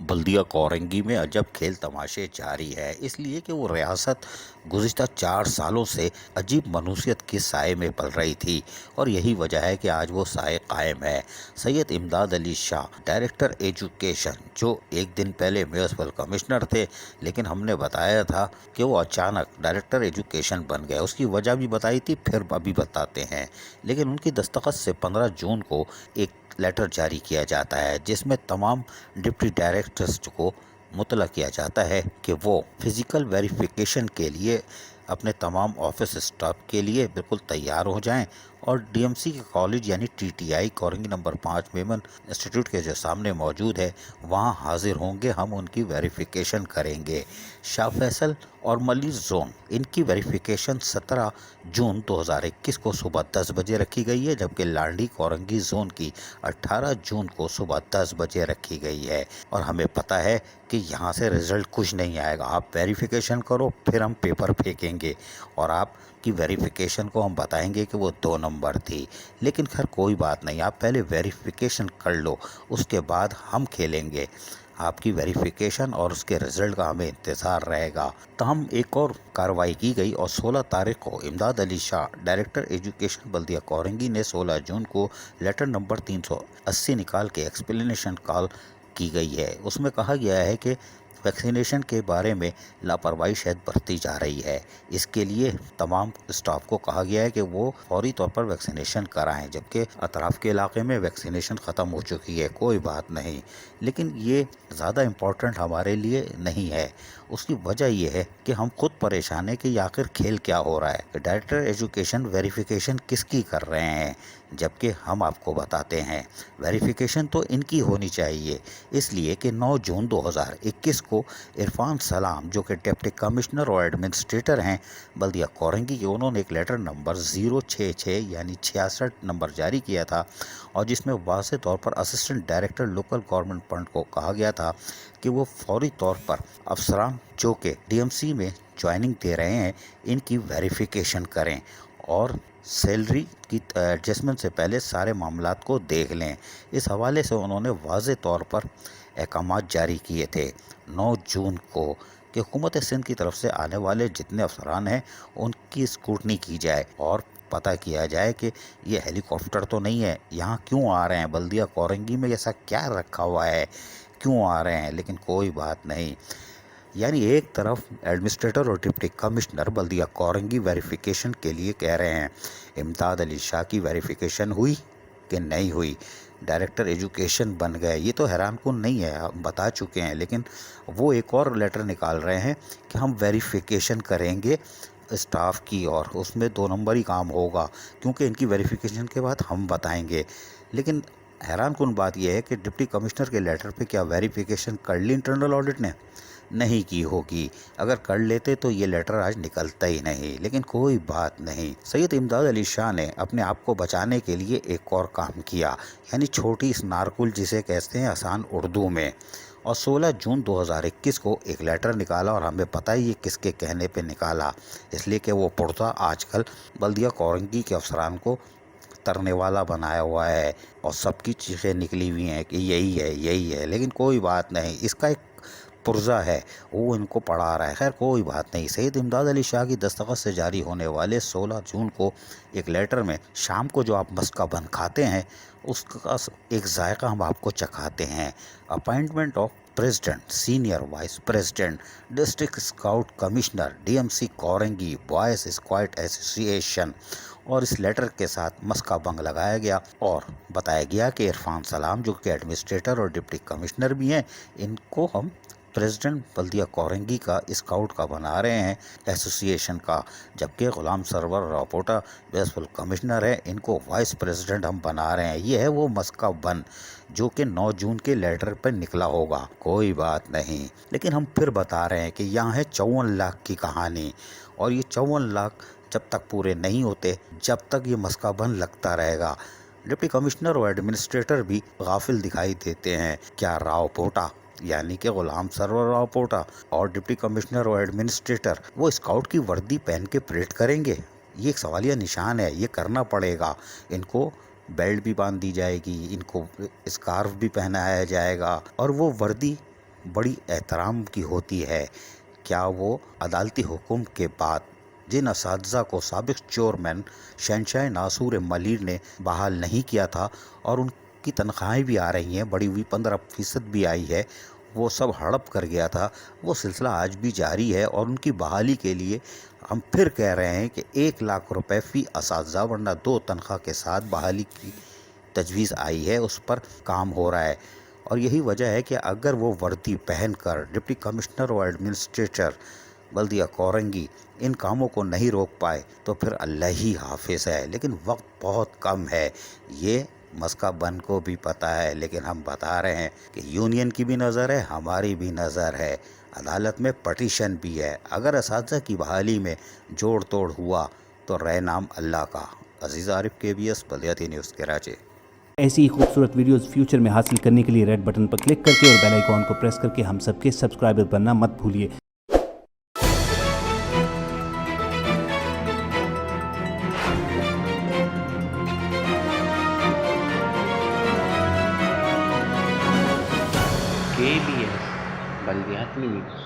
بلدیہ کورنگی میں عجب کھیل تماشے جاری ہے، اس لیے کہ وہ ریاست گزشتہ 4 سالوں سے عجیب منحوسیت کے سائے میں پل رہی تھی اور یہی وجہ ہے کہ آج وہ سائے قائم ہے۔ سید امداد علی شاہ، ڈائریکٹر ایجوکیشن، جو ایک دن پہلے میونسپل کمشنر تھے، لیکن ہم نے بتایا تھا کہ وہ اچانک ڈائریکٹر ایجوکیشن بن گئے۔ اس کی وجہ بھی بتائی تھی، پھر ابھی بتاتے ہیں۔ لیکن ان کی دستخط سے 15 جون کو ایک لیٹر جاری کیا جاتا ہے جس میں تمام ڈپٹی ڈائریکٹرز کو مطلع کیا جاتا ہے کہ وہ فزیکل ویریفیکیشن کے لیے اپنے تمام آفس اسٹاف کے لیے بالکل تیار ہو جائیں اور ڈی ایم سی کے کالج یعنی T T I Korangi number 5 Memon institute کے جو سامنے موجود ہے وہاں حاضر ہوں گے، ہم ان کی ویریفیکیشن کریں گے۔ شاہ فیصل اور ملی زون، ان کی ویریفیکیشن 17 جون 2021 کو صبح 10 بجے رکھی گئی ہے، جبکہ لانڈی کورنگی زون کی 18 جون کو صبح 10 بجے رکھی گئی ہے۔ اور ہمیں پتہ ہے کہ یہاں سے رزلٹ کچھ نہیں آئے گا، آپ ویریفیکیشن کرو پھر ہم پیپر پھینکیں گے اور آپ کی ویریفیکیشن کو ہم بتائیں گے کہ وہ 2 نمبر تھی۔ لیکن خیر کوئی بات نہیں، آپ پہلے ویریفیکیشن کر لو، اس کے بعد ہم کھیلیں گے۔ آپ کی ویریفیکیشن اور اس کے رزلٹ کا ہمیں انتظار رہے گا۔ تاہم ایک اور کارروائی کی گئی اور 16 تاریخ کو امداد علی شاہ، ڈائریکٹر ایجوکیشن بلدیہ کورنگی نے 16 جون کو لیٹر نمبر 380 نکال کے ایکسپلینیشن کال کی گئی ہے۔ اس میں کہا گیا ہے کہ ویکسینیشن کے بارے میں لاپرواہی شاید برتی جا رہی ہے، اس کے لیے تمام اسٹاف کو کہا گیا ہے کہ وہ فوری طور پر ویکسینیشن کرائیں، جبکہ اطراف کے علاقے میں ویکسینیشن ختم ہو چکی ہے، کوئی بات نہیں۔ لیکن یہ زیادہ امپورٹنٹ ہمارے لیے نہیں ہے۔ اس کی وجہ یہ ہے کہ ہم خود پریشان ہیں کہ یہ آخر کھیل کیا ہو رہا ہے، کہ ڈائریکٹر ایجوکیشن ویریفیکیشن کس کی کر رہے ہیں، جبکہ ہم آپ کو بتاتے ہیں ویریفیکیشن تو ان کی ہونی چاہیے، اس لیے کہ 9 جون 2021 کو عرفان سلام، جو کہ ڈپٹی کمشنر اور ایڈمنسٹریٹر ہیں بلدیہ کورنگی کے، انہوں نے ایک لیٹر نمبر 066 یعنی 66 نمبر جاری کیا تھا اور جس میں واضح طور پر assistant director local government fund کو کہا گیا تھا کہ وہ فوری طور پر افسران جو کہ ڈی ایم سی میں جوائننگ دے رہے ہیں ان کی ویریفیکیشن کریں اور سیلری کی ایڈجسٹمنٹ سے پہلے سارے معاملات کو دیکھ لیں۔ اس حوالے سے انہوں نے واضح طور پر احکامات جاری کیے تھے 9 جون کو کہ حکومت سندھ کی طرف سے آنے والے جتنے افسران ہیں ان کی اسکروٹنی کی جائے اور پتہ کیا جائے کہ یہ ہیلی کاپٹر تو نہیں ہے، یہاں کیوں آ رہے ہیں، بلدیہ کورنگی میں ایسا کیا رکھا ہوا ہے، کیوں آ رہے ہیں۔ لیکن کوئی بات نہیں، یعنی ایک طرف ایڈمنسٹریٹر اور ڈپٹی کمشنر بلدیہ کورنگی ویریفیکیشن کے لیے کہہ رہے ہیں، امداد علی شاہ کی ویریفیکیشن ہوئی کہ نہیں ہوئی، ڈائریکٹر ایجوکیشن بن گئے، یہ تو حیران کن نہیں ہے، ہم بتا چکے ہیں۔ لیکن وہ ایک اور لیٹر نکال رہے ہیں کہ ہم ویریفیکیشن کریں گے اسٹاف کی اور اس میں 2 نمبر ہی کام ہوگا، کیونکہ ان کی ویریفیکیشن کے بعد ہم بتائیں گے۔ لیکن حیران کن بات یہ ہے کہ ڈپٹی کمشنر کے لیٹر پہ کیا ویریفیکیشن کر لی انٹرنل آڈٹ نے؟ نہیں کی ہوگی، اگر کر لیتے تو یہ لیٹر آج نکلتا ہی نہیں۔ لیکن کوئی بات نہیں، سید امداد علی شاہ نے اپنے آپ کو بچانے کے لیے ایک اور کام کیا، یعنی چھوٹی اسنارکل جسے کہتے ہیں آسان اردو میں، اور 16 جون 2021 کو ایک لیٹر نکالا اور ہمیں پتہ ہی یہ کس کے کہنے پہ نکالا، اس لیے کہ وہ پڑتا آج کل بلدیہ کورنگی کے افسران کو ترنے والا بنایا ہوا ہے اور سب کی چیخیں نکلی ہوئی ہیں کہ یہی ہے یہی ہے۔ لیکن کوئی بات نہیں، اس کا ایک پرزہ ہے وہ ان کو پڑھا رہا ہے، خیر کوئی بات نہیں۔ سید امداد علی شاہ کی دستخط سے جاری ہونے والے 16 جون کو ایک لیٹر میں شام کو جو آپ مسکہ بن کھاتے ہیں اس کا ایک ذائقہ ہم آپ کو چکھاتے ہیں۔ Appointment of president, senior vice president, district scout commissioner, D M C Korangi, boys scout association, اور اس لیٹر کے ساتھ مسکہ بنگ لگایا گیا اور بتایا گیا کہ عرفان سلام جو کہ ایڈمنسٹریٹر اور ڈپٹی کمشنر بھی ہیں، ان کو ہم پریزیڈنٹ بلدیہ کورنگی کا اسکاؤٹ کا بنا رہے ہیں، ایسوسی ایشن کا، جبکہ غلام سرور راپوٹا میونسپل کمشنر ہے، ان کو وائس پریزیڈنٹ ہم بنا رہے ہیں۔ یہ ہے وہ مسکہ بن جو کہ 9 جون کے لیٹر پر نکلا ہوگا، کوئی بات نہیں۔ لیکن ہم پھر بتا رہے ہیں کہ یہاں ہے 54 لاکھ کی کہانی، اور یہ 54 لاکھ جب تک پورے نہیں ہوتے جب تک یہ مسکہ بن لگتا رہے گا۔ ڈپٹی کمشنر اور ایڈمنسٹریٹر بھی غافل دکھائی دیتے ہیں۔ کیا راؤ پوٹا یعنی کہ غلام سرور راؤ پوٹا اور ڈپٹی کمشنر اور ایڈمنسٹریٹر وہ اسکاؤٹ کی وردی پہن کے پریڈ کریں گے؟ یہ ایک سوالیہ نشان ہے، یہ کرنا پڑے گا۔ ان کو بیلٹ بھی باندھ دی جائے گی، ان کو اسکارف بھی پہنایا جائے گا اور وہ وردی بڑی احترام کی ہوتی ہے۔ کیا وہ عدالتی حکم کے بعد جن اساتذہ کو سابق چیئرمین شہنشاہ ناصور ملیر نے بحال نہیں کیا تھا اور ان کی تنخواہیں بھی آ رہی ہیں، بڑی ہوئی 15% بھی آئی ہے، وہ سب ہڑپ کر گیا تھا، وہ سلسلہ آج بھی جاری ہے اور ان کی بحالی کے لیے ہم پھر کہہ رہے ہیں کہ 1,00,000 روپے فی اساتذہ، ورنہ 2 تنخواہ کے ساتھ بحالی کی تجویز آئی ہے، اس پر کام ہو رہا ہے۔ اور یہی وجہ ہے کہ اگر وہ وردی پہن کر ڈپٹی کمشنر اور ایڈمنسٹریٹر بلدیہ کورنگی ان کاموں کو نہیں روک پائے تو پھر اللہ ہی حافظ ہے، لیکن وقت بہت کم ہے، یہ مسکا بن کو بھی پتہ ہے، لیکن ہم بتا رہے ہیں کہ یونین کی بھی نظر ہے، ہماری بھی نظر ہے، عدالت میں پٹیشن بھی ہے، اگر اساتذہ کی بحالی میں جوڑ توڑ ہوا تو رہے نام اللہ کا۔ عزیز عارف KBS بلدیاتی نیوز کراچی۔ ایسی ہی خوبصورت ویڈیوز فیوچر میں حاصل کرنے کے لیے ریڈ بٹن پر کلک کر کے اور بیل آئیکن کو پریس کر کے ہم سب کے سبسکرائبر بننا مت بھولیے۔ KBS بلدیاتی نیوز۔